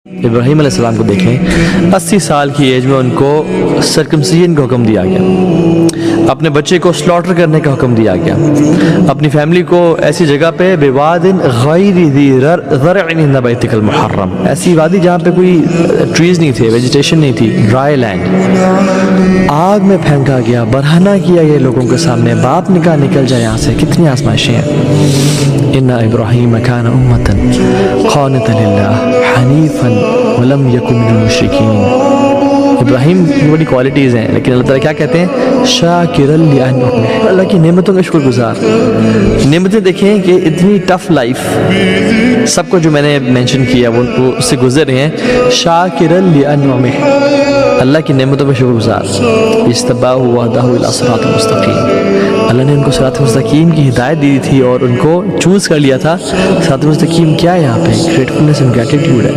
ابراہیم علیہ السلام کو دیکھیں، 80 سال کی ایج میں ان کو سرکمسیجن کا حکم دیا گیا، اپنے بچے کو سلاٹر کرنے کا حکم دیا گیا، اپنی فیملی کو ایسی جگہ پہ بواد غیر ذی زرع عند بیتک المحرم، ایسی وادی جہاں پہ کوئی ٹریز نہیں تھے، ویجیٹیشن نہیں تھی، ڈرائی لینڈ، آگ میں پھینکا گیا، برہنہ کیا گیا لوگوں کے سامنے، باپ نے کہا نکل جائے یہاں سے۔ کتنی آزمائشیں ہیں۔ ان ابراہیم کان امۃ قانتا للہ حنیفا ولم یکن من المشرکین۔ ابراہیم کی بڑی کوالٹیز ہیں، لیکن اللہ تعالیٰ کیا کہتے ہیں؟ شاکرا لانعمہ، اللہ کی نعمتوں کا شکر گزار۔ نعمتیں دیکھیں کہ اتنی ٹف لائف سب کو جو میں نے مینشن کیا وہ اس سے گزر رہے ہیں، شاکرا لانعمہ، اللہ کی نعمتوں کا شکر گزار۔ اجتباہ وہدہ الی صراط مستقیم، اللہ نے ان کو صراط مستقیم کی ہدایت دی تھی اور ان کو چوز کر لیا تھا۔ صراط مستقیم کیا ہے یہاں پہ؟ گریٹفلنس اینڈ گریٹیٹیوڈ ہے۔